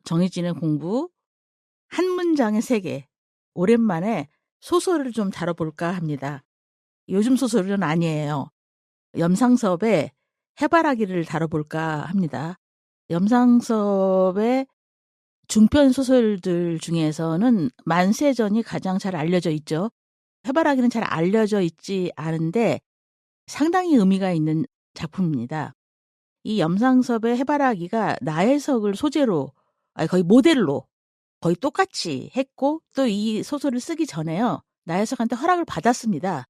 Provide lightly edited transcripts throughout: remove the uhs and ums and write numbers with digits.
정해진의 공부 한 문장의 세계. 오랜만에 소설을 좀 다뤄볼까 합니다. 요즘 소설은 아니에요. 염상섭의 해바라기를 다뤄볼까 합니다. 염상섭의 중편 소설들 중에서는 만세전이 가장 잘 알려져 있죠. 해바라기는 잘 알려져 있지 않은데 상당히 의미가 있는 작품입니다. 이 염상섭의 해바라기가 나혜석을 소재로, 거의 모델로 거의 똑같이 했고, 또 이 소설을 쓰기 전에요, 나혜석한테 허락을 받았습니다.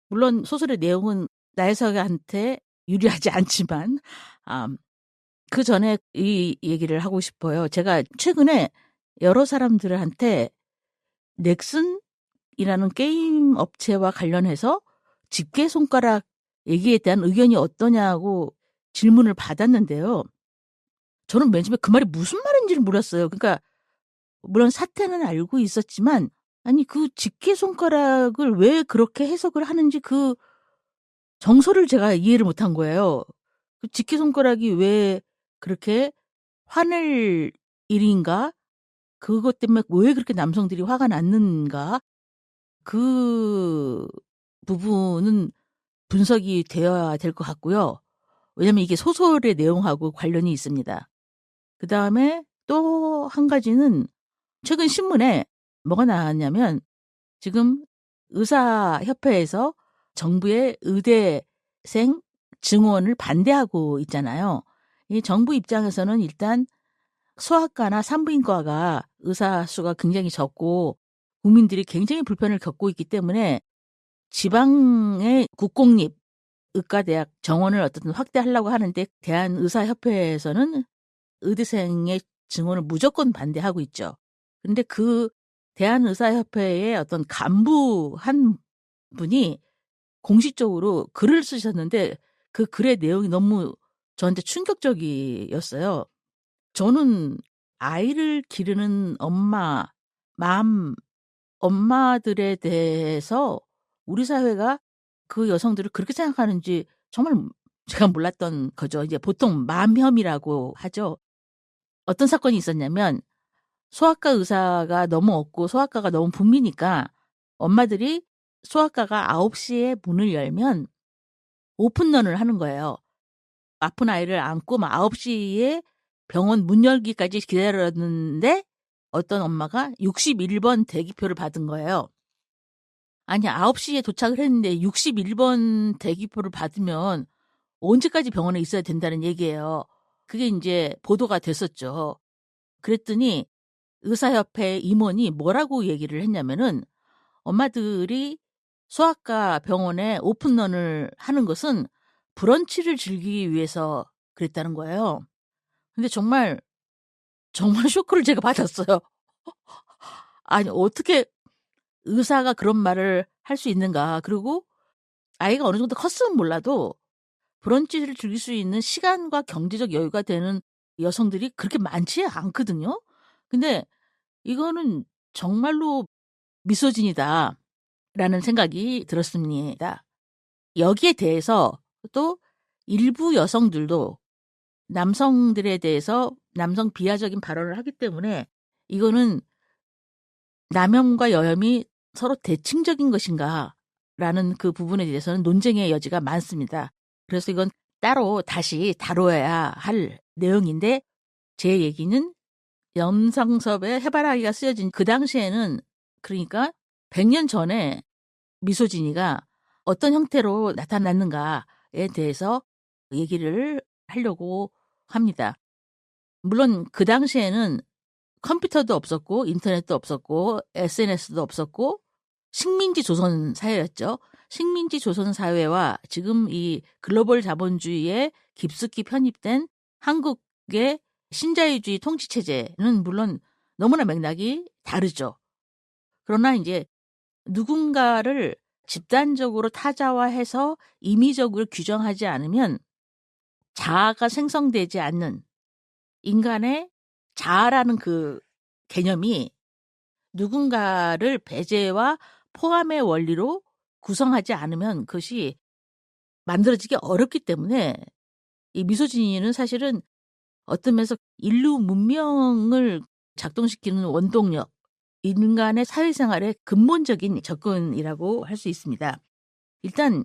물론 소설의 내용은 나혜석한테 유리하지 않지만, 그 전에 이 얘기를 하고 싶어요. 제가 최근에 여러 사람들한테 넥슨이라는 게임 업체와 관련해서 집게 손가락 얘기에 대한 의견이 어떠냐고 질문을 받았는데요. 저는 맨 처음에 그 말이 무슨 말인지를 몰랐어요. 그러니까 물론 사태는 알고 있었지만, 아니 그 집게 손가락을 왜 그렇게 해석을 하는지 그 정서를 제가 이해를 못한 거예요. 그 집게 손가락이 왜 그렇게 화낼 일인가? 그것 때문에 왜 그렇게 남성들이 화가 났는가? 그 부분은 분석이 되어야 될 것 같고요. 왜냐하면 이게 소설의 내용하고 관련이 있습니다. 그 다음에 또 한 가지는 최근 신문에 뭐가 나왔냐면, 지금 의사협회에서 정부의 의대생 증원을 반대하고 있잖아요. 이 정부 입장에서는 일단 소아과나 산부인과가 의사 수가 굉장히 적고 국민들이 굉장히 불편을 겪고 있기 때문에 지방의 국공립 의과대학 정원을 어떻든 확대하려고 하는데, 대한의사협회에서는 의대생의 증원을 무조건 반대하고 있죠. 그런데 그 대한의사협회의 어떤 간부 한 분이 공식적으로 글을 쓰셨는데, 그 글의 내용이 너무 저한테 충격적이었어요. 저는 아이를 기르는 엄마들에 대해서 우리 사회가 그 여성들을 그렇게 생각하는지 정말 제가 몰랐던 거죠. 이제 보통 맘혐이라고 하죠. 어떤 사건이 있었냐면, 소아과 의사가 너무 없고 소아과가 너무 붐비니까 엄마들이 소아과가 9시에 문을 열면 오픈런을 하는 거예요. 아픈 아이를 안고 막 9시에 병원 문 열기까지 기다렸는데 어떤 엄마가 61번 대기표를 받은 거예요. 아니, 9시에 도착을 했는데 61번 대기표를 받으면 언제까지 병원에 있어야 된다는 얘기예요. 그게 이제 보도가 됐었죠. 그랬더니 의사협회 임원이 뭐라고 얘기를 했냐면은, 엄마들이 소아과 병원에 오픈런을 하는 것은 브런치를 즐기기 위해서 그랬다는 거예요. 근데 정말 쇼크를 제가 받았어요. 아니, 어떻게 의사가 그런 말을 할 수 있는가. 그리고 아이가 어느 정도 컸으면 몰라도 브런치를 즐길 수 있는 시간과 경제적 여유가 되는 여성들이 그렇게 많지 않거든요. 근데 이거는 정말로 미소진이다라는 생각이 들었습니다. 여기에 대해서 또 일부 여성들도 남성들에 대해서 남성 비하적인 발언을 하기 때문에, 이거는 남혐과 여혐이 서로 대칭적인 것인가라는 그 부분에 대해서는 논쟁의 여지가 많습니다. 그래서 이건 따로 다시 다뤄야 할 내용인데, 제 얘기는 염상섭의 해바라기가 쓰여진 그 당시에는, 그러니까 100년 전에 미소진이가 어떤 형태로 나타났는가에 대해서 얘기를 하려고 합니다. 물론 그 당시에는 컴퓨터도 없었고 인터넷도 없었고 SNS도 없었고 식민지 조선 사회였죠. 식민지 조선 사회와 지금 이 글로벌 자본주의에 깊숙이 편입된 한국의 신자유주의 통치 체제는 물론 너무나 맥락이 다르죠. 그러나 이제 누군가를 집단적으로 타자화해서 임의적으로 규정하지 않으면 자아가 생성되지 않는, 인간의 자아라는 그 개념이 누군가를 배제와 포함의 원리로 구성하지 않으면 그것이 만들어지기 어렵기 때문에, 이 미소진이는 사실은 어떤 면에서 인류 문명을 작동시키는 원동력, 인간의 사회생활의 근본적인 접근이라고 할 수 있습니다. 일단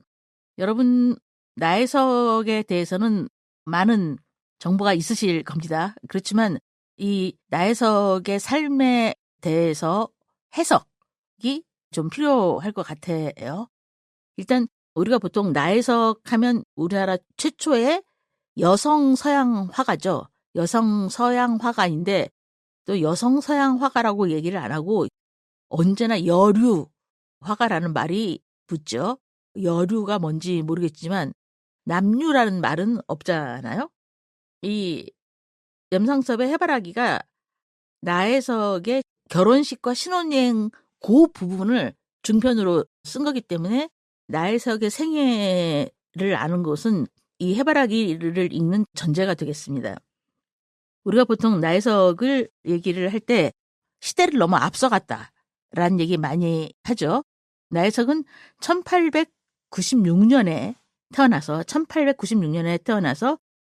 여러분 나혜석에 대해서는 많은 정보가 있으실 겁니다. 그렇지만 이 나혜석의 삶에 대해서 해석이 좀 필요할 것 같아요. 일단 우리가 보통 나혜석 하면 우리나라 최초의 여성 서양 화가죠. 여성 서양 화가인데 또 여성 서양 화가라고 얘기를 안 하고 언제나 여류 화가라는 말이 붙죠. 여류가 뭔지 모르겠지만 남류라는 말은 없잖아요. 이 염상섭의 해바라기가 나혜석의 결혼식과 신혼여행 그 부분을 중편으로 쓴 거기 때문에 나혜석의 생애를 아는 것은 이 해바라기를 읽는 전제가 되겠습니다. 우리가 보통 나혜석을 얘기를 할 때 시대를 너무 앞서갔다라는 얘기 많이 하죠. 나혜석은 1896년에 태어나서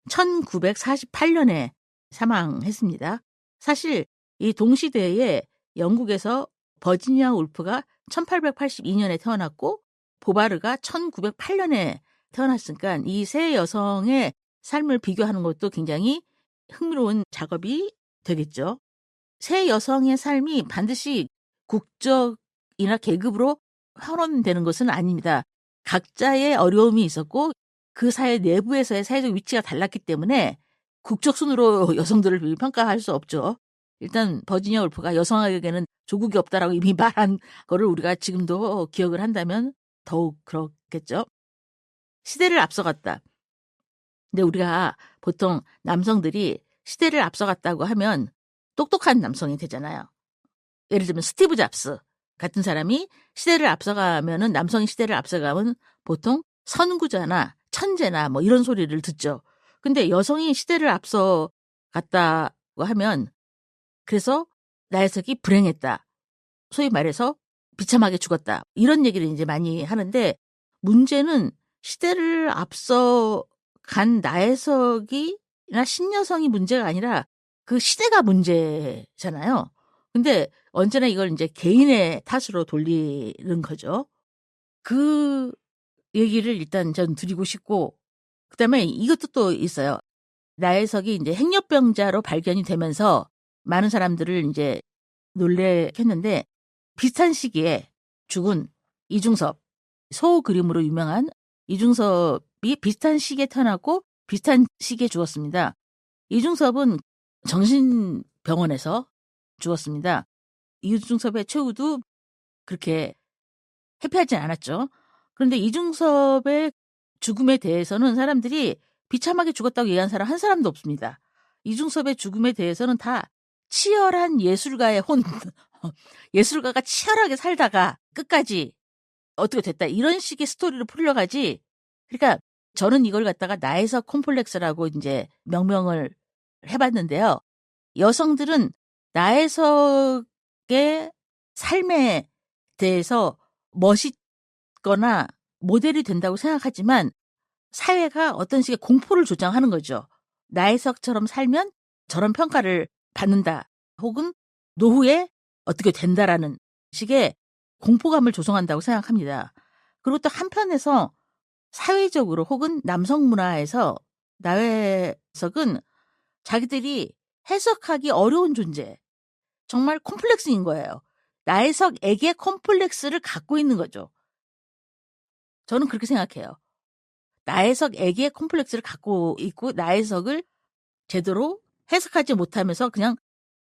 1948년에 사망했습니다. 사실 이 동시대에 영국에서 버지니아 울프가 1882년에 태어났고 보바르가 1908년에 태어났으니까 이 세 여성의 삶을 비교하는 것도 굉장히 흥미로운 작업이 되겠죠. 세 여성의 삶이 반드시 국적이나 계급으로 환원되는 것은 아닙니다. 각자의 어려움이 있었고 그 사회 내부에서의 사회적 위치가 달랐기 때문에 국적 순으로 여성들을 평가할 수 없죠. 일단 버지니아 울프가 여성에게는 조국이 없다라고 이미 말한 거를 우리가 지금도 기억을 한다면 더욱 그렇겠죠. 시대를 앞서갔다. 근데 우리가 보통 남성들이 시대를 앞서갔다고 하면 똑똑한 남성이 되잖아요. 예를 들면 스티브 잡스 같은 사람이 시대를 앞서가면은 남성이 시대를 앞서가면 보통 선구자나 천재나 뭐 이런 소리를 듣죠. 근데 여성이 시대를 앞서갔다고 하면 그래서 나혜석이 불행했다. 소위 말해서 비참하게 죽었다. 이런 얘기를 이제 많이 하는데 문제는 시대를 앞서간 나혜석이나 신여성이 문제가 아니라 그 시대가 문제잖아요. 근데 언제나 이걸 이제 개인의 탓으로 돌리는 거죠. 그 얘기를 일단 전 드리고 싶고, 그 다음에 이것도 또 있어요. 나혜석이 이제 행렬병자로 발견이 되면서 많은 사람들을 이제 놀래켰는데, 비슷한 시기에 죽은 이중섭, 소 그림으로 유명한 이중섭이 비슷한 시기에 태어났고, 비슷한 시기에 죽었습니다. 이중섭은 정신병원에서 죽었습니다. 이중섭의 최후도 그렇게 해피하진 않았죠. 그런데 이중섭의 죽음에 대해서는 사람들이 비참하게 죽었다고 얘기한 사람 한 사람도 없습니다. 이중섭의 죽음에 대해서는 다 치열한 예술가의 혼, 예술가가 치열하게 살다가 끝까지 어떻게 됐다. 이런 식의 스토리로 풀려가지. 그러니까 저는 이걸 갖다가 나혜석 콤플렉스라고 이제 명명을 해봤는데요. 여성들은 나혜석의 삶에 대해서 멋있거나 모델이 된다고 생각하지만 사회가 어떤 식의 공포를 조장하는 거죠. 나혜석처럼 살면 저런 평가를 받는다. 혹은 노후에 어떻게 된다라는 식의 공포감을 조성한다고 생각합니다. 그리고 또 한편에서 사회적으로 혹은 남성 문화에서 나혜석은 자기들이 해석하기 어려운 존재, 정말 콤플렉스인 거예요. 나혜석에게 콤플렉스를 갖고 있는 거죠. 저는 그렇게 생각해요. 나혜석에게 콤플렉스를 갖고 있고 나혜석을 제대로 해석하지 못하면서 그냥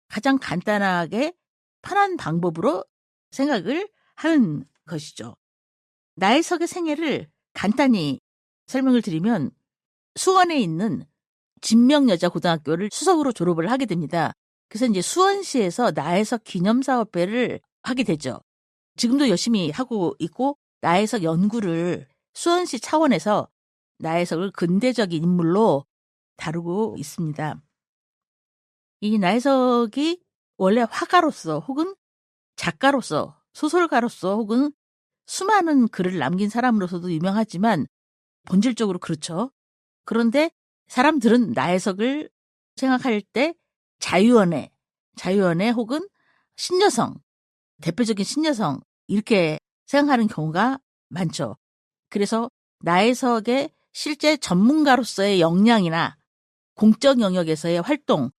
가장 간단하게 편한 방법으로 생각을 하는 것이죠. 나혜석의 생애를 간단히 설명을 드리면 수원에 있는 진명여자고등학교를 수석으로 졸업을 하게 됩니다. 그래서 이제 수원시에서 나혜석 기념사업회를 하게 되죠. 지금도 열심히 하고 있고 나혜석 연구를 수원시 차원에서 나혜석을 근대적인 인물로 다루고 있습니다. 이 나혜석이 원래 화가로서 혹은 작가로서 소설가로서 혹은 수많은 글을 남긴 사람으로서도 유명하지만 본질적으로 그렇죠. 그런데 사람들은 나혜석을 생각할 때 자유연애 혹은 신여성, 대표적인 신여성 이렇게 생각하는 경우가 많죠. 그래서 나혜석의 실제 전문가로서의 역량이나 공적 영역에서의 활동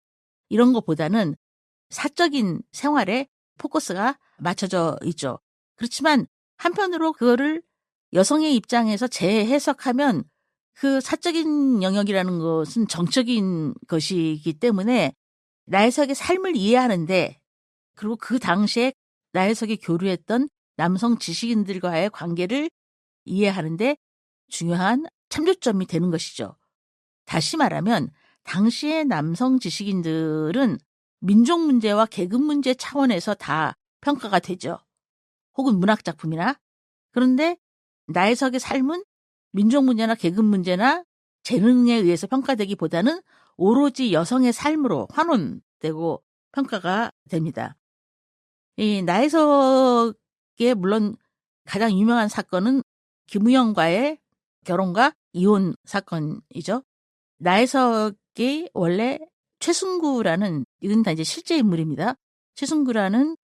이런 것보다는 사적인 생활에 포커스가 맞춰져 있죠. 그렇지만 한편으로 그거를 여성의 입장에서 재해석하면 그 사적인 영역이라는 것은 정적인 것이기 때문에 나혜석의 삶을 이해하는데, 그리고 그 당시에 나혜석이 교류했던 남성 지식인들과의 관계를 이해하는데 중요한 참조점이 되는 것이죠. 다시 말하면 당시의 남성 지식인들은 민족 문제와 계급 문제 차원에서 다 평가가 되죠. 혹은 문학 작품이나. 그런데 나혜석의 삶은 민족 문제나 계급 문제나 재능에 의해서 평가되기보다는 오로지 여성의 삶으로 환원되고 평가가 됩니다. 이 나혜석의 물론 가장 유명한 사건은 김우영과의 결혼과 이혼 사건이죠. 나혜석이 원래 최순구라는, 이건 다 이제 실제 인물입니다. 최순구라는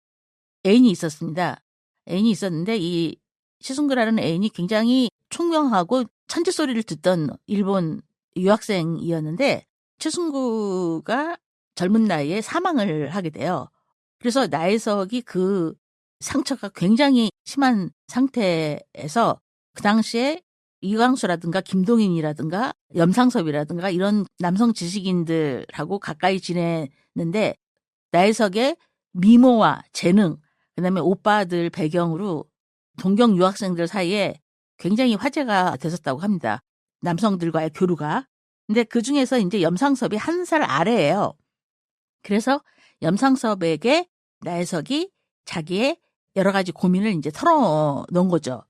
애인이 있었습니다. 애인이 있었는데 이 최순구라는 애인이 굉장히 총명하고 천재 소리를 듣던 일본 유학생이었는데 최순구가 젊은 나이에 사망을 하게 돼요. 그래서 나혜석이 그 상처가 굉장히 심한 상태에서 그 당시에 이광수라든가 김동인이라든가 염상섭이라든가 이런 남성 지식인들하고 가까이 지내는데 나혜석의 미모와 재능, 그다음에 오빠들 배경으로 동경 유학생들 사이에 굉장히 화제가 됐었다고 합니다. 남성들과의 교류가. 근데 그 중에서 이제 염상섭이 1살 아래예요. 그래서 염상섭에게 나혜석이 자기의 여러 가지 고민을 이제 털어놓은 거죠.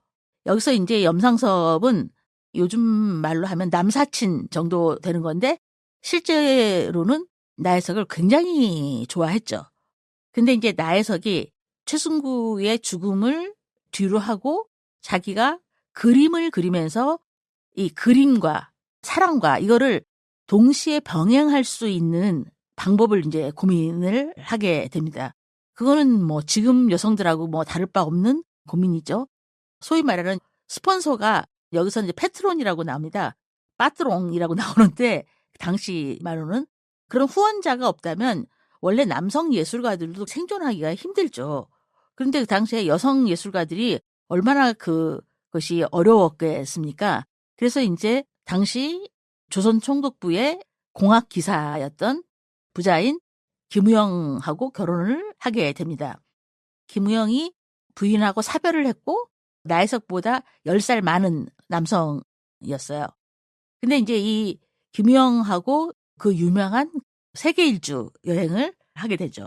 여기서 이제 염상섭은 요즘 말로 하면 남사친 정도 되는 건데 실제로는 나혜석을 굉장히 좋아했죠. 근데 이제 나혜석이 최순구의 죽음을 뒤로 하고 자기가 그림을 그리면서 이 그림과 사랑과 이거를 동시에 병행할 수 있는 방법을 이제 고민을 하게 됩니다. 그거는 뭐 지금 여성들하고 뭐 다를 바 없는 고민이죠. 소위 말하는 스폰서가 여기서 이제 페트론이라고 나옵니다. 빠트롱이라고 나오는데 당시 말로는 그런 후원자가 없다면 원래 남성 예술가들도 생존하기가 힘들죠. 그런데 그 당시에 여성 예술가들이 얼마나 그것이 어려웠겠습니까? 그래서 이제 당시 조선 총독부의 공학 기사였던 부자인 김우영하고 결혼을 하게 됩니다. 김우영이 부인하고 사별을 했고 나혜석보다 10살 많은 남성이었어요. 근데 이제 이 김우영하고 그 유명한 세계 일주 여행을 하게 되죠.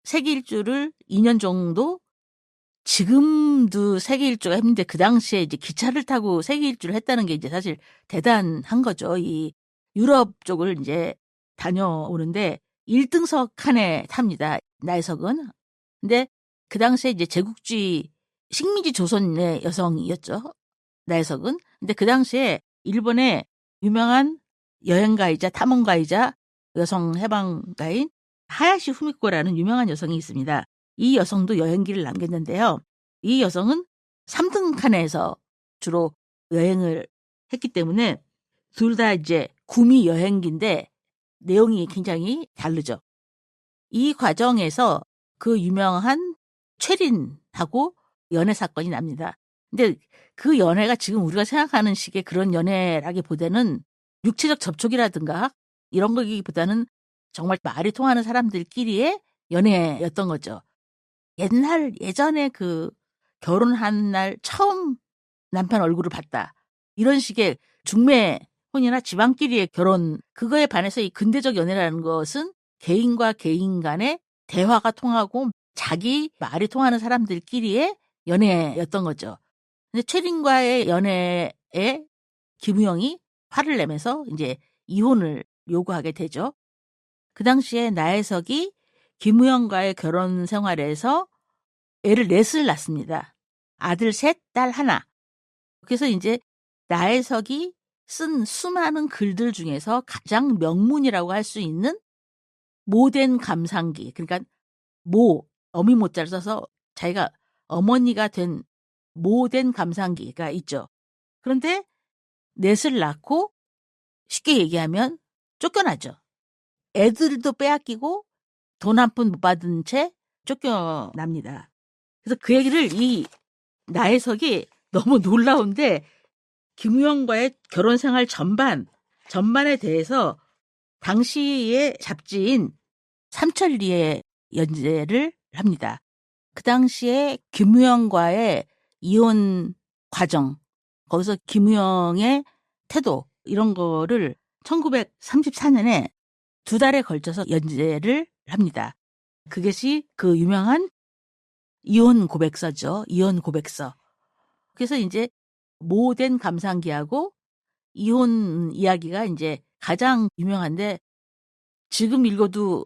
세계 일주를 2년 정도, 지금도 세계 일주가 힘든데 그 당시에 이제 기차를 타고 세계 일주를 했다는 게 이제 사실 대단한 거죠. 이 유럽 쪽을 이제 다녀오는데 1등석 칸에 탑니다. 나혜석은. 근데 그 당시에 이제 제국주의 식민지 조선의 여성이었죠. 나혜석은. 근데 그 당시에 일본의 유명한 여행가이자 탐험가이자 여성 해방가인 하야시 후미코라는 유명한 여성이 있습니다. 이 여성도 여행기를 남겼는데요. 이 여성은 3등 칸에서 주로 여행을 했기 때문에 둘 다 이제 구미 여행기인데 내용이 굉장히 다르죠. 이 과정에서 그 유명한 최린하고 연애 사건이 납니다. 근데 그 연애가 지금 우리가 생각하는 식의 그런 연애라기보다는 육체적 접촉이라든가 이런 거기보다는 정말 말이 통하는 사람들끼리의 연애였던 거죠. 예전에 그 결혼한 날 처음 남편 얼굴을 봤다. 이런 식의 중매혼이나 지방끼리의 결혼, 그거에 반해서 이 근대적 연애라는 것은 개인과 개인 간의 대화가 통하고 자기 말이 통하는 사람들끼리의 연애였던 거죠. 근데 최린과의 연애에 김우영이 화를 내면서 이제 이혼을 요구하게 되죠. 그 당시에 나혜석이 김우영과의 결혼 생활에서 애를 넷을 낳습니다. 아들 셋, 딸 하나. 그래서 이제 나혜석이 쓴 수많은 글들 중에서 가장 명문이라고 할 수 있는 모된 감상기. 그러니까 어미 모자를 써서 자기가 어머니가 된 모된 감상기가 있죠. 그런데 넷을 낳고 쉽게 얘기하면 쫓겨나죠. 애들도 빼앗기고 돈 한 푼 못 받은 채 쫓겨납니다. 그래서 그 얘기를 이 나혜석이 너무 놀라운데 김우영과의 결혼 생활 전반에 대해서 당시의 잡지인 삼천리에 연재를 합니다. 그 당시에 김우영과의 이혼 과정, 거기서 김우영의 태도 이런 거를 1934년에 2달에 걸쳐서 연재를 합니다. 그것이 그 유명한 이혼 고백서죠. 이혼 고백서. 그래서 이제 모된 감상기하고 이혼 이야기가 이제 가장 유명한데 지금 읽어도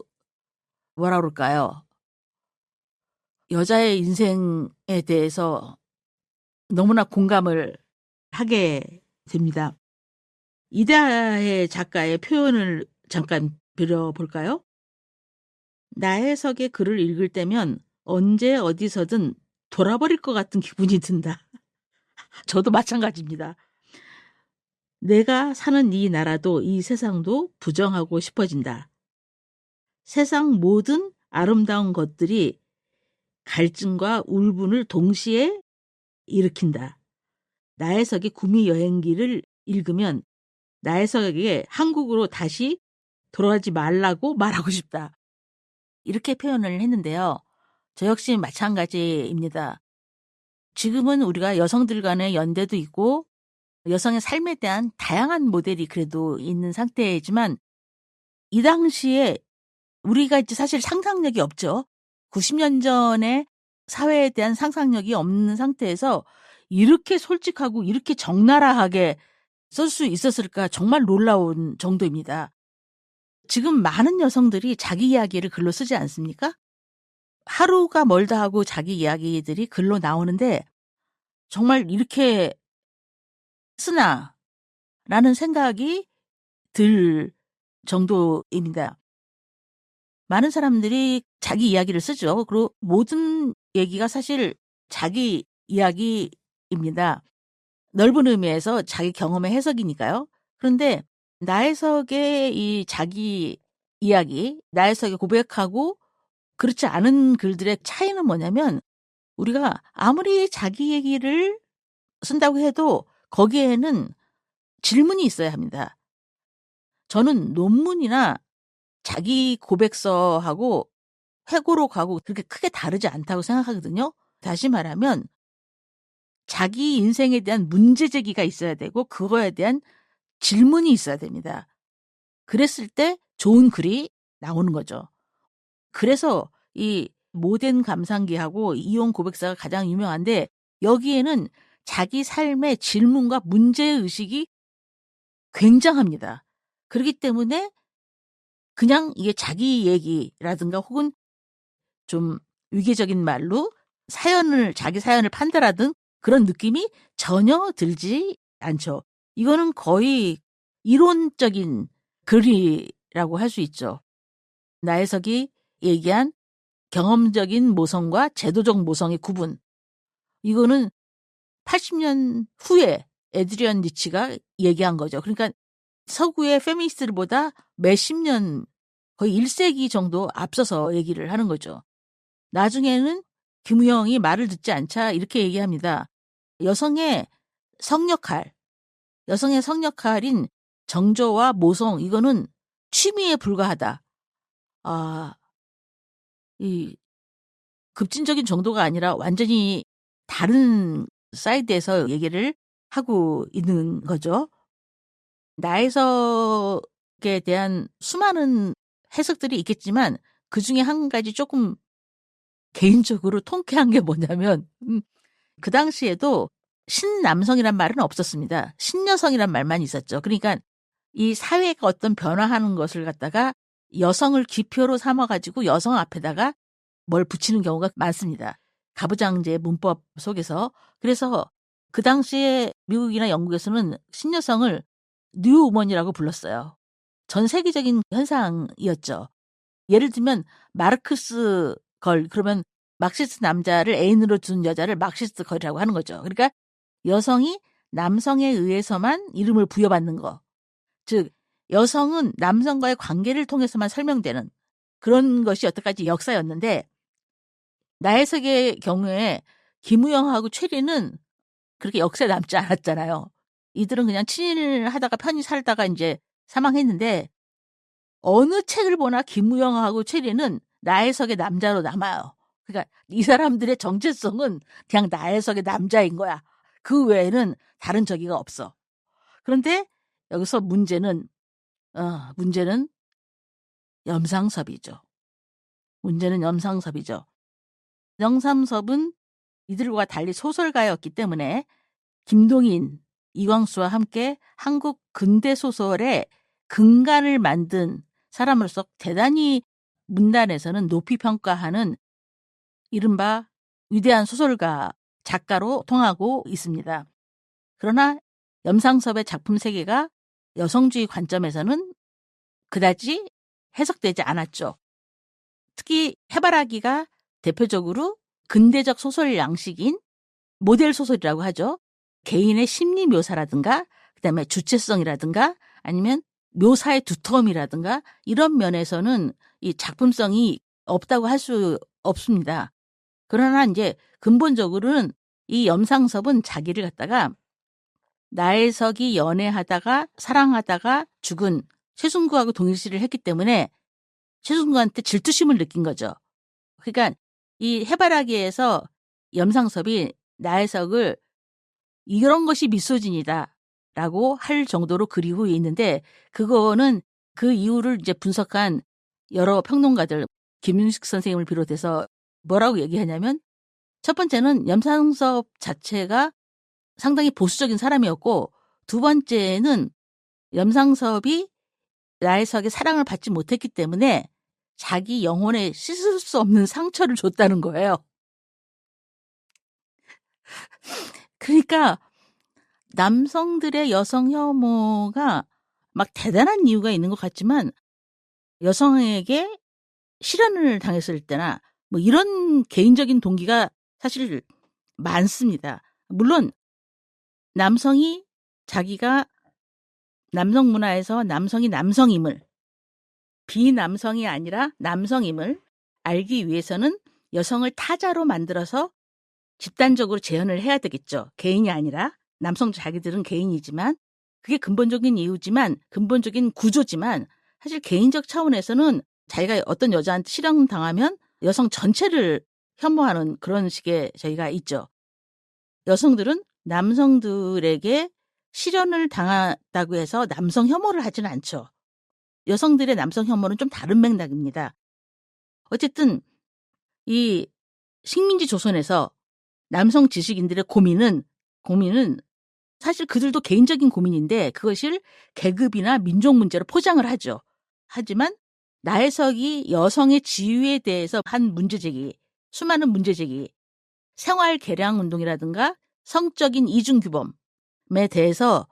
뭐라 그럴까요? 여자의 인생에 대해서 너무나 공감을 하게 됩니다. 이다혜 작가의 표현을 잠깐 빌어볼까요? 나혜석의 글을 읽을 때면 언제 어디서든 돌아버릴 것 같은 기분이 든다. 저도 마찬가지입니다. 내가 사는 이 나라도 이 세상도 부정하고 싶어진다. 세상 모든 아름다운 것들이 갈증과 울분을 동시에 일으킨다. 나혜석의 구미 여행기를 읽으면 나혜석에게 한국으로 다시 돌아가지 말라고 말하고 싶다. 이렇게 표현을 했는데요. 저 역시 마찬가지입니다. 지금은 우리가 여성들 간의 연대도 있고 여성의 삶에 대한 다양한 모델이 그래도 있는 상태이지만 이 당시에 우리가 이제 사실 상상력이 없죠. 90년 전에 사회에 대한 상상력이 없는 상태에서 이렇게 솔직하고 이렇게 적나라하게 쓸 수 있었을까 정말 놀라운 정도입니다. 지금 많은 여성들이 자기 이야기를 글로 쓰지 않습니까? 하루가 멀다 하고 자기 이야기들이 글로 나오는데 정말 이렇게 쓰나? 라는 생각이 들 정도입니다. 많은 사람들이 자기 이야기를 쓰죠. 그리고 모든 얘기가 사실 자기 이야기입니다. 넓은 의미에서 자기 경험의 해석이니까요. 그런데 나혜석의 이 자기 이야기, 나혜석이 고백하고 그렇지 않은 글들의 차이는 뭐냐면 우리가 아무리 자기 얘기를 쓴다고 해도 거기에는 질문이 있어야 합니다. 저는 논문이나 자기 고백서하고 회고록하고 그렇게 크게 다르지 않다고 생각하거든요. 다시 말하면 자기 인생에 대한 문제 제기가 있어야 되고 그거에 대한 질문이 있어야 됩니다. 그랬을 때 좋은 글이 나오는 거죠. 그래서 이 모된 감상기하고 이혼 고백사가 가장 유명한데 여기에는 자기 삶의 질문과 문제의식이 굉장합니다. 그렇기 때문에 그냥 이게 자기 얘기라든가 혹은 좀 위계적인 말로 자기 사연을 판단하든 그런 느낌이 전혀 들지 않죠. 이거는 거의 이론적인 글이라고 할 수 있죠. 나혜석이 얘기한 경험적인 모성과 제도적 모성의 구분. 이거는 80년 후에 에드리언 니치가 얘기한 거죠. 그러니까 서구의 페미니스트들보다 몇십 년, 거의 1세기 정도 앞서서 얘기를 하는 거죠. 나중에는 김우영이 말을 듣지 않자 이렇게 얘기합니다. 여성의 성역할인 정조와 모성, 이거는 취미에 불과하다. 이 급진적인 정도가 아니라 완전히 다른 사이드에서 얘기를 하고 있는 거죠. 나혜석에 대한 수많은 해석들이 있겠지만 그중에 한 가지 조금 개인적으로 통쾌한 게 뭐냐면 그 당시에도 신남성이란 말은 없었습니다. 신여성이란 말만 있었죠. 그러니까 이 사회가 어떤 변화하는 것을 갖다가 여성을 기표로 삼아가지고 여성 앞에다가 뭘 붙이는 경우가 많습니다. 가부장제 문법 속에서. 그래서 그 당시에 미국이나 영국에서는 신여성을 뉴우먼이라고 불렀어요. 전 세계적인 현상이었죠. 예를 들면 마르크스 걸, 그러면 막시스트 남자를 애인으로 둔 여자를 막시스트 걸이라고 하는 거죠. 그러니까 여성이 남성에 의해서만 이름을 부여받는 거. 즉 여성은 남성과의 관계를 통해서만 설명되는 그런 것이 여태까지 역사였는데, 나혜석의 경우에 김우영하고 최리는 그렇게 역사에 남지 않았잖아요. 이들은 그냥 친일을 하다가 편히 살다가 이제 사망했는데, 어느 책을 보나 김우영하고 최리는 나혜석의 남자로 남아요. 그러니까 이 사람들의 정체성은 그냥 나혜석의 남자인 거야. 그 외에는 다른 저기가 없어. 그런데 여기서 문제는 염상섭이죠. 문제는 염상섭이죠. 염상섭은 이들과 달리 소설가였기 때문에 김동인, 이광수와 함께 한국 근대 소설의 근간을 만든 사람으로서 대단히 문단에서는 높이 평가하는 이른바 위대한 소설가, 작가로 통하고 있습니다. 그러나 염상섭의 작품 세계가 여성주의 관점에서는 그다지 해석되지 않았죠. 특히 해바라기가 대표적으로 근대적 소설 양식인 모델 소설이라고 하죠. 개인의 심리 묘사라든가 그다음에 주체성이라든가 아니면 묘사의 두터움이라든가 이런 면에서는 이 작품성이 없다고 할 수 없습니다. 그러나 이제 근본적으로는 이 염상섭은 자기를 갖다가 나혜석이 연애하다가 사랑하다가 죽은 최순구하고 동일시를 했기 때문에 최순구한테 질투심을 느낀 거죠. 그러니까 이 해바라기에서 염상섭이 나혜석을 이런 것이 미소진이다라고 할 정도로 그리고 있는데, 그거는 그 이유를 이제 분석한 여러 평론가들, 김윤식 선생님을 비롯해서 뭐라고 얘기하냐면, 첫 번째는 염상섭 자체가 상당히 보수적인 사람이었고, 두 번째는 염상섭이 나혜석의 사랑을 받지 못했기 때문에 자기 영혼에 씻을 수 없는 상처를 줬다는 거예요. 그러니까 남성들의 여성 혐오가 막 대단한 이유가 있는 것 같지만 여성에게 실현을 당했을 때나 뭐 이런 개인적인 동기가 사실 많습니다. 물론 남성이 자기가 남성 문화에서 남성이 남성임을, 비남성이 아니라 남성임을 알기 위해서는 여성을 타자로 만들어서 집단적으로 재현을 해야 되겠죠. 개인이 아니라. 남성 자기들은 개인이지만 그게 근본적인 이유지만, 근본적인 구조지만 사실 개인적 차원에서는 자기가 어떤 여자한테 실형당하면 여성 전체를 혐오하는 그런 식의 저희가 있죠. 여성들은 남성들에게 실현을 당했다고 해서 남성 혐오를 하지는 않죠. 여성들의 남성 혐오는 좀 다른 맥락입니다. 어쨌든 이 식민지 조선에서 남성 지식인들의 고민은 사실 그들도 개인적인 고민인데 그것을 계급이나 민족 문제로 포장을 하죠. 하지만 나혜석이 여성의 지위에 대해서 한 문제제기, 수많은 문제제기, 생활 개량 운동이라든가 성적인 이중규범에 대해서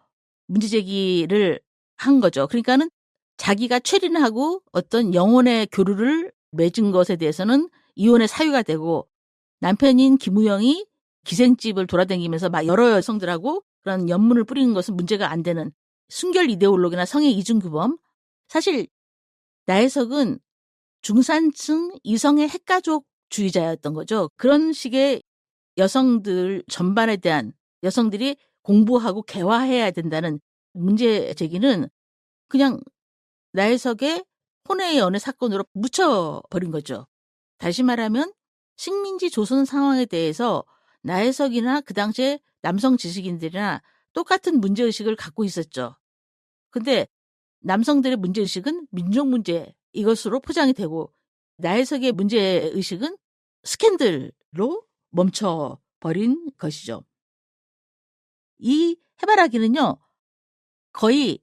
문제제기를 한 거죠. 그러니까는 자기가 최린하고 어떤 영혼의 교류를 맺은 것에 대해서는 이혼의 사유가 되고, 남편인 김우영이 기생집을 돌아다니면서 막 여러 여성들하고 그런 연문을 뿌리는 것은 문제가 안 되는 순결 이데올로기나 성의 이중규범. 사실 나혜석은 중산층 이성의 핵가족주의자였던 거죠. 그런 식의 여성들 전반에 대한, 여성들이 공부하고 개화해야 된다는 문제 제기는 그냥 나혜석의 혼외 연애 사건으로 묻혀버린 거죠. 다시 말하면 식민지 조선 상황에 대해서 나혜석이나 그 당시에 남성 지식인들이나 똑같은 문제의식을 갖고 있었죠. 근데 남성들의 문제의식은 민족 문제 이것으로 포장이 되고, 나혜석의 문제의식은 스캔들로 멈춰버린 것이죠. 이 해바라기는요, 거의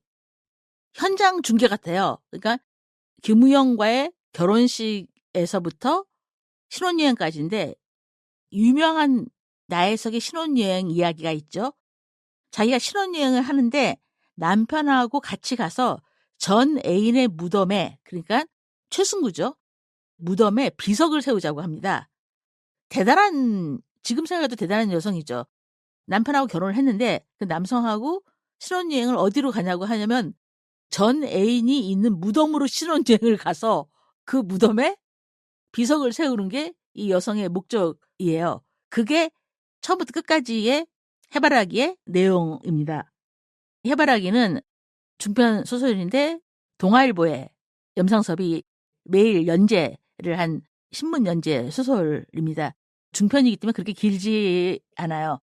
현장 중계 같아요. 그러니까 김우영과의 결혼식에서부터 신혼여행까지인데, 유명한 나혜석의 신혼여행 이야기가 있죠. 자기가 신혼여행을 하는데 남편하고 같이 가서 전 애인의 무덤에, 그러니까 최승구죠. 무덤에 비석을 세우자고 합니다. 대단한, 지금 생각해도 대단한 여성이죠. 남편하고 결혼을 했는데 그 남성하고 신혼여행을 어디로 가냐고 하냐면 전 애인이 있는 무덤으로 신혼여행을 가서 그 무덤에 비석을 세우는 게 이 여성의 목적이에요. 그게 처음부터 끝까지의 해바라기의 내용입니다. 해바라기는 중편 소설인데 동아일보에 염상섭이 매일 연재를 한 신문 연재 소설입니다. 중편이기 때문에 그렇게 길지 않아요.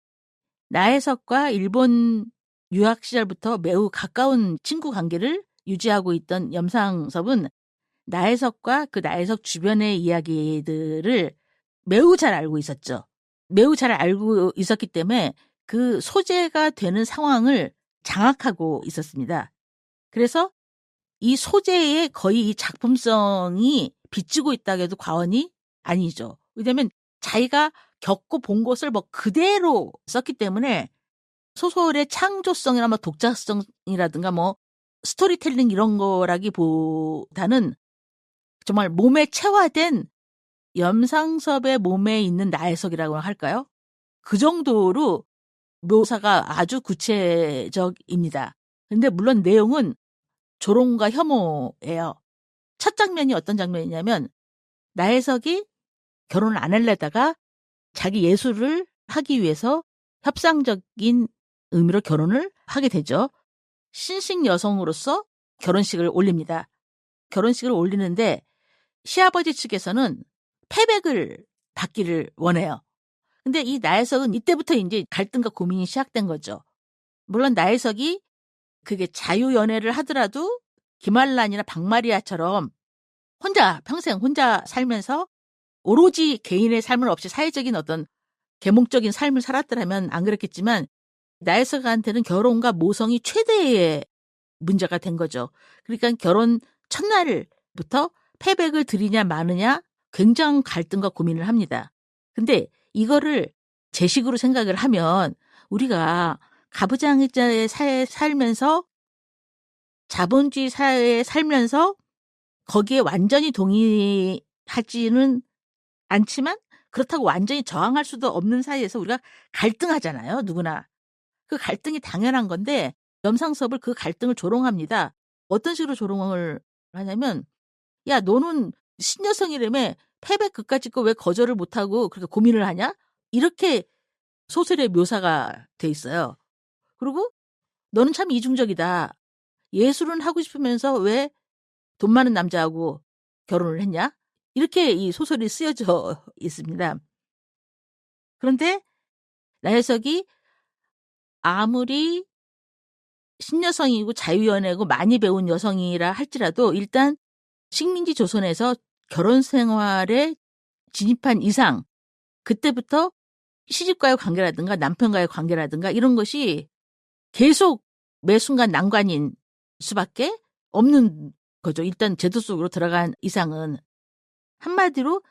나혜석과 일본 유학 시절부터 매우 가까운 친구 관계를 유지하고 있던 염상섭은 나혜석과 그 나혜석 주변의 이야기들을 매우 잘 알고 있었죠. 매우 잘 알고 있었기 때문에 그 소재가 되는 상황을 장악하고 있었습니다. 그래서 이 소재에 거의 이 작품성이 비치고 있다고 해도 과언이 아니죠. 왜냐하면 자기가 겪고 본 것을 뭐 그대로 썼기 때문에 소설의 창조성이나 뭐 독자성이라든가 뭐 스토리텔링 이런 거라기보다는 정말 몸에 체화된 염상섭의 몸에 있는 나혜석이라고 할까요? 그 정도로 묘사가 아주 구체적입니다. 근데 물론 내용은 조롱과 혐오예요. 첫 장면이 어떤 장면이냐면 나혜석이 결혼을 안 하려다가 자기 예술을 하기 위해서 협상적인 의미로 결혼을 하게 되죠. 신식 여성으로서 결혼식을 올립니다. 결혼식을 올리는데 시아버지 측에서는 패백을 받기를 원해요. 근데 이 나혜석은 이때부터 이제 갈등과 고민이 시작된 거죠. 물론 나혜석이 그게 자유연애를 하더라도 김알란이나 박마리아처럼 평생 혼자 살면서 오로지 개인의 삶을 없이 사회적인 어떤 계몽적인 삶을 살았더라면 안 그랬겠지만 나혜석한테는 결혼과 모성이 최대의 문제가 된 거죠. 그러니까 결혼 첫날부터 패백을 드리냐 마느냐 굉장한 갈등과 고민을 합니다. 근데 이거를 제 식으로 생각을 하면 우리가 가부장제의 사회에 살면서 자본주의 사회에 살면서 거기에 완전히 동의하지는 않지만 그렇다고 완전히 저항할 수도 없는 사이에서 우리가 갈등하잖아요. 누구나. 그 갈등이 당연한 건데 염상섭을 그 갈등을 조롱합니다. 어떤 식으로 조롱을 하냐면 야 너는 신여성이라며 패백 그까짓 거 왜 거절을 못하고 그렇게 고민을 하냐? 이렇게 소설의 묘사가 돼 있어요. 그리고 너는 참 이중적이다. 예술은 하고 싶으면서 왜 돈 많은 남자하고 결혼을 했냐? 이렇게 이 소설이 쓰여져 있습니다. 그런데 나혜석이 아무리 신여성이고 자유연애고 많이 배운 여성이라 할지라도 일단 식민지 조선에서 결혼 생활에 진입한 이상 그때부터 시집과의 관계라든가 남편과의 관계라든가 이런 것이 계속 매 순간 난관인 수밖에 없는 거죠. 일단 제도 속으로 들어간 이상은. 한마디로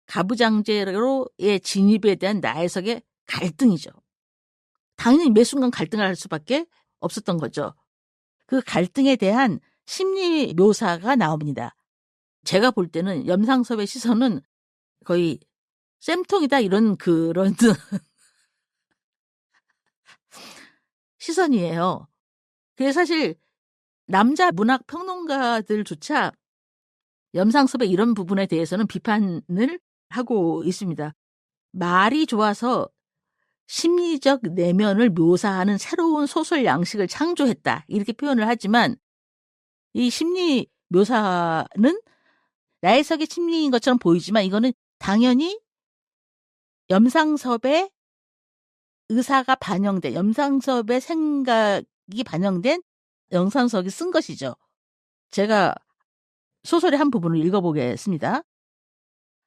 가부장제로의 진입에 대한 나혜석의 갈등이죠. 당연히 매 순간 갈등을 할 수밖에 없었던 거죠. 그 갈등에 대한 심리 묘사가 나옵니다. 제가 볼 때는 염상섭의 시선은 거의 쌤통이다 이런 그런 시선이에요. 그래서 사실 남자 문학 평론가들조차 염상섭의 이런 부분에 대해서는 비판을 하고 있습니다. 말이 좋아서 심리적 내면을 묘사하는 새로운 소설 양식을 창조했다. 이렇게 표현을 하지만 이 심리 묘사는 나혜석의 심리인 것처럼 보이지만 이거는 당연히 염상섭의 의사가 반영된, 염상섭의 생각이 반영된 염상섭이 쓴 것이죠. 제가 소설의 한 부분을 읽어보겠습니다.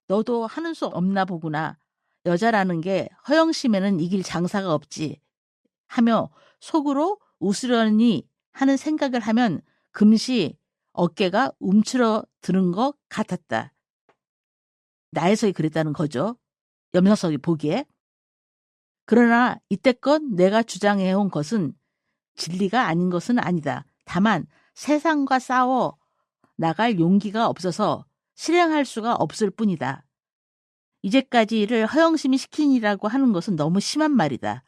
너도 하는 수 없나 보구나. 여자라는 게 허영심에는 이길 장사가 없지. 하며 속으로 웃으려니 하는 생각을 하면 금시 어깨가 움츠러 드는 것 같았다. 나혜석이 그랬다는 거죠. 염상섭이 보기에. 그러나 이때껏 내가 주장해온 것은 진리가 아닌 것은 아니다. 다만 세상과 싸워 나갈 용기가 없어서 실행할 수가 없을 뿐이다. 이제까지를 허영심이 시키니라고 하는 것은 너무 심한 말이다.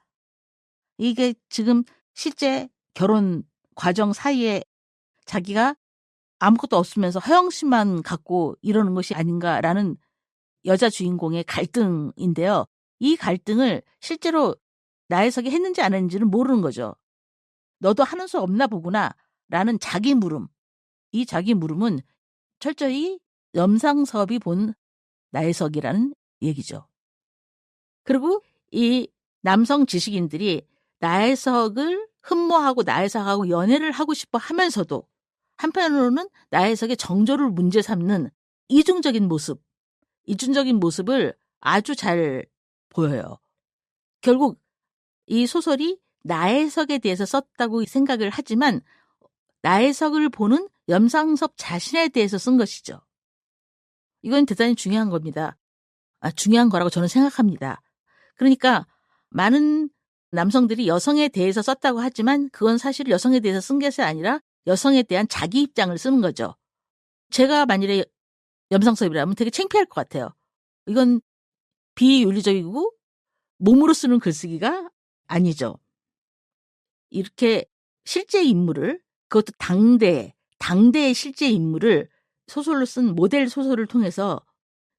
이게 지금 실제 결혼 과정 사이에 자기가 아무것도 없으면서 허영심만 갖고 이러는 것이 아닌가라는 여자 주인공의 갈등인데요. 이 갈등을 실제로 나혜석이 했는지 안 했는지는 모르는 거죠. 너도 하는 수 없나 보구나 라는 자기 물음. 이 자기 물음은 철저히 염상섭이 본 나혜석이라는 얘기죠. 그리고 이 남성 지식인들이 나혜석을 흠모하고 나혜석하고 연애를 하고 싶어 하면서도 한편으로는 나혜석의 정조를 문제 삼는 이중적인 모습을 아주 잘 보여요. 결국 이 소설이 나혜석에 대해서 썼다고 생각을 하지만 나혜석을 보는 염상섭 자신에 대해서 쓴 것이죠. 이건 대단히 중요한 겁니다. 중요한 거라고 저는 생각합니다. 그러니까 많은 남성들이 여성에 대해서 썼다고 하지만 그건 사실 여성에 대해서 쓴 것이 아니라 여성에 대한 자기 입장을 쓰는 거죠. 제가 만일에 염상섭이라면 되게 창피할 것 같아요. 이건 비윤리적이고 몸으로 쓰는 글쓰기가 아니죠. 이렇게 실제 인물을, 그것도 당대의 실제 인물을 소설로 쓴 모델 소설을 통해서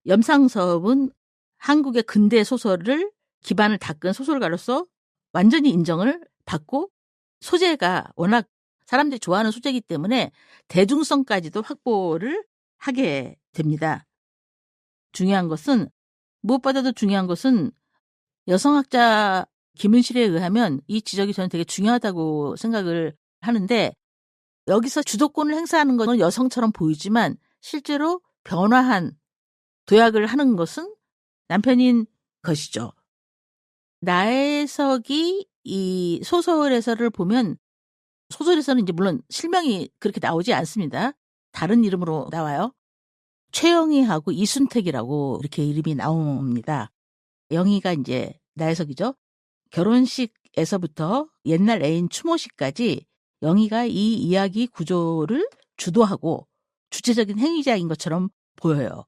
염상섭은 한국의 근대 소설을 기반을 닦은 소설가로서 완전히 인정을 받고 소재가 워낙 사람들이 좋아하는 소재이기 때문에 대중성까지도 확보를 하게 됩니다. 무엇보다도 중요한 것은 여성학자 김은실에 의하면 이 지적이 저는 되게 중요하다고 생각을 하는데 여기서 주도권을 행사하는 것은 여성처럼 보이지만 실제로 변화한 도약을 하는 것은 남편인 것이죠. 나혜석이 이 소설에서를 보면 소설에서는 이제 물론 실명이 그렇게 나오지 않습니다. 다른 이름으로 나와요. 최영희하고 이순택이라고 이렇게 이름이 나옵니다. 영희가 이제 나혜석이죠. 결혼식에서부터 옛날 애인 추모 씨까지 영희가 이 이야기 구조를 주도하고 주체적인 행위자인 것처럼 보여요.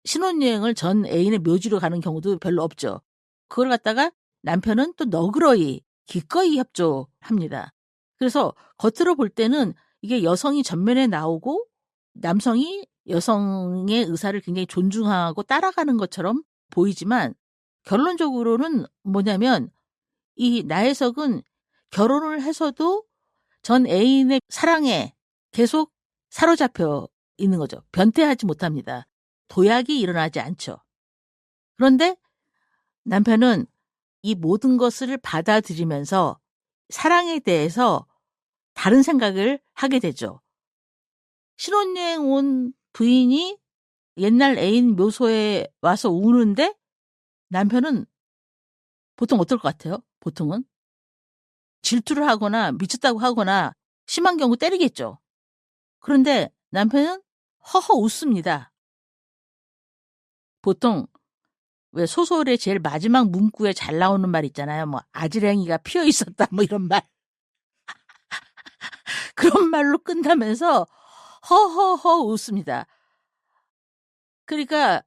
신혼여행을 전 애인의 묘지로 가는 경우도 별로 없죠. 그걸 갖다가 남편은 또 너그러이 기꺼이 협조합니다. 그래서 겉으로 볼 때는 이게 여성이 전면에 나오고 남성이 여성의 의사를 굉장히 존중하고 따라가는 것처럼 보이지만 결론적으로는 뭐냐면 이 나혜석은 결혼을 해서도 전 애인의 사랑에 계속 사로잡혀 있는 거죠. 변태하지 못합니다. 도약이 일어나지 않죠. 그런데 남편은 이 모든 것을 받아들이면서 사랑에 대해서 다른 생각을 하게 되죠. 신혼여행 온 부인이 옛날 애인 묘소에 와서 우는데 남편은 보통 어떨 것 같아요? 보통은 질투를 하거나 미쳤다고 하거나 심한 경우 때리겠죠. 그런데 남편은 허허 웃습니다. 보통 왜 소설의 제일 마지막 문구에 잘 나오는 말 있잖아요. 뭐 아지랭이가 피어 있었다 뭐 이런 말. 그런 말로 끝나면서 허허허 웃습니다. 그러니까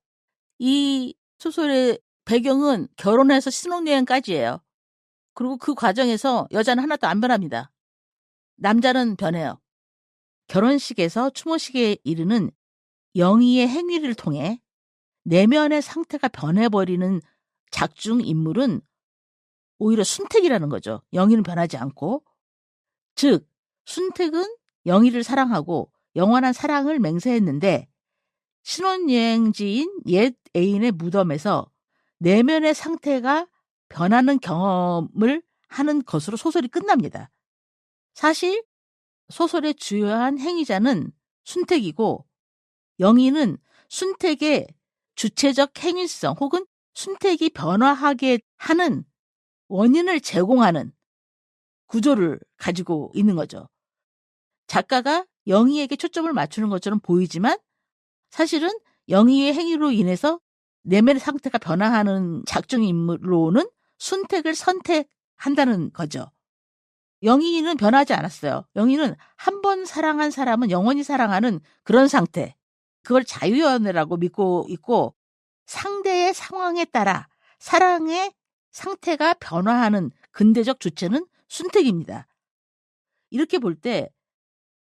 이 소설의 배경은 결혼해서 신혼여행까지예요. 그리고 그 과정에서 여자는 하나도 안 변합니다. 남자는 변해요. 결혼식에서 추모식에 이르는 영희의 행위를 통해 내면의 상태가 변해버리는 작중 인물은 오히려 순택이라는 거죠. 영희는 변하지 않고. 즉 순택은 영희를 사랑하고 영원한 사랑을 맹세했는데 신혼여행지인 옛 애인의 무덤에서 내면의 상태가 변하는 경험을 하는 것으로 소설이 끝납니다. 사실 소설의 주요한 행위자는 순택이고 영희는 순택의 주체적 행위성 혹은 순택이 변화하게 하는 원인을 제공하는 구조를 가지고 있는 거죠. 작가가 영희에게 초점을 맞추는 것처럼 보이지만 사실은 영희의 행위로 인해서 내면의 상태가 변화하는 작중 인물로는 순택을 선택한다는 거죠. 영희는 변하지 않았어요. 영희는 한 번 사랑한 사람은 영원히 사랑하는 그런 상태. 그걸 자유연애라고 믿고 있고 상대의 상황에 따라 사랑의 상태가 변화하는 근대적 주체는 순택입니다. 이렇게 볼 때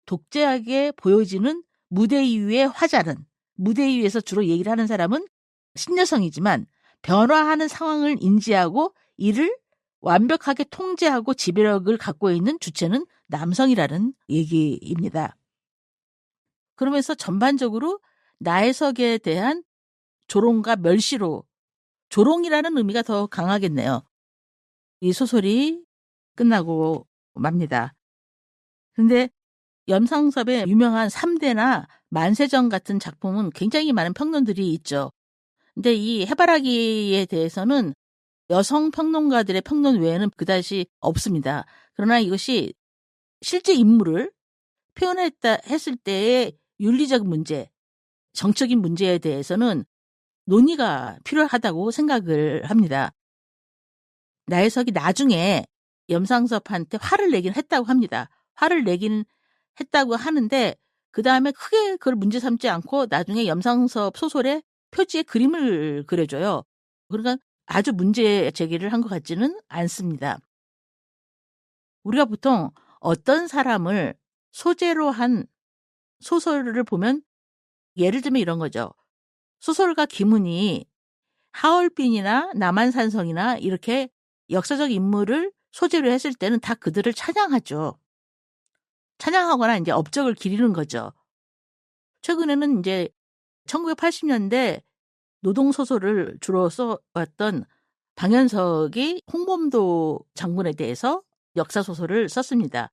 독재하게 보여지는 무대 위의 화자는 무대 위에서 주로 얘기를 하는 사람은 신여성이지만 변화하는 상황을 인지하고 이를 완벽하게 통제하고 지배력을 갖고 있는 주체는 남성이라는 얘기입니다. 그러면서 전반적으로 나혜석에 대한 조롱과 멸시로 조롱이라는 의미가 더 강하겠네요. 이 소설이 끝나고 맙니다. 근데 염상섭의 유명한 3대나 만세정 같은 작품은 굉장히 많은 평론들이 있죠. 근데 이 해바라기에 대해서는 여성 평론가들의 평론 외에는 그다지 없습니다. 그러나 이것이 실제 인물을 했을 때의 윤리적 문제, 정적인 문제에 대해서는 논의가 필요하다고 생각을 합니다. 나혜석이 나중에 염상섭한테 화를 내긴 했다고 합니다. 화를 내긴 했다고 하는데 그 다음에 크게 그걸 문제 삼지 않고 나중에 염상섭 소설의 표지에 그림을 그려줘요. 그러니까 아주 문제 제기를 한 것 같지는 않습니다. 우리가 보통 어떤 사람을 소재로 한 소설을 보면 예를 들면 이런 거죠. 소설가 김훈이 하얼빈이나 남한산성이나 이렇게 역사적 인물을 소재로 했을 때는 다 그들을 찬양하죠. 찬양하거나 이제 업적을 기리는 거죠. 최근에는 이제 1980년대 노동소설을 주로 써왔던 방현석이 홍범도 장군에 대해서 역사소설을 썼습니다.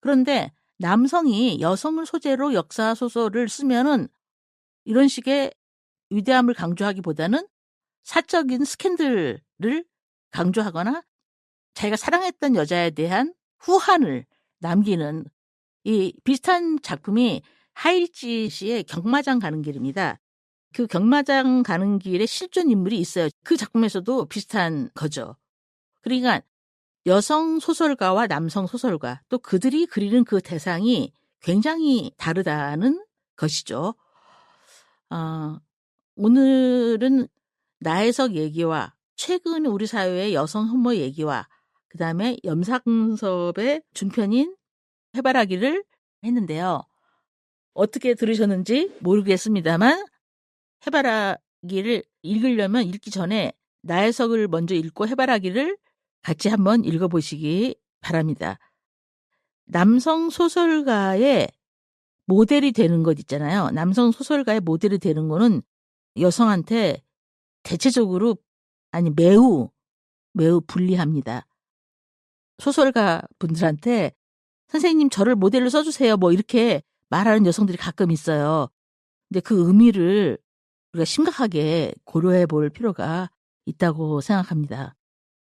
그런데 남성이 여성을 소재로 역사소설을 쓰면은 이런 식의 위대함을 강조하기보다는 사적인 스캔들을 강조하거나 자기가 사랑했던 여자에 대한 후한을 남기는 이 비슷한 작품이 하일지 씨의 경마장 가는 길입니다. 그 경마장 가는 길에 실존 인물이 있어요. 그 작품에서도 비슷한 거죠. 그러니까 여성 소설가와 남성 소설가 또 그들이 그리는 그 대상이 굉장히 다르다는 것이죠. 오늘은 나혜석 얘기와 최근 우리 사회의 여성 혐오 얘기와 그 다음에 염상섭의 중편인 해바라기를 했는데요. 어떻게 들으셨는지 모르겠습니다만 해바라기를 읽으려면 읽기 전에 나혜석을 먼저 읽고 해바라기를 같이 한번 읽어보시기 바랍니다. 남성 소설가의 모델이 되는 것 있잖아요. 남성 소설가의 모델이 되는 거는 여성한테 대체적으로 아니 매우 불리합니다. 소설가 분들한테 선생님 저를 모델로 써주세요 뭐 이렇게 말하는 여성들이 가끔 있어요. 근데 그 의미를 우리가 심각하게 고려해 볼 필요가 있다고 생각합니다.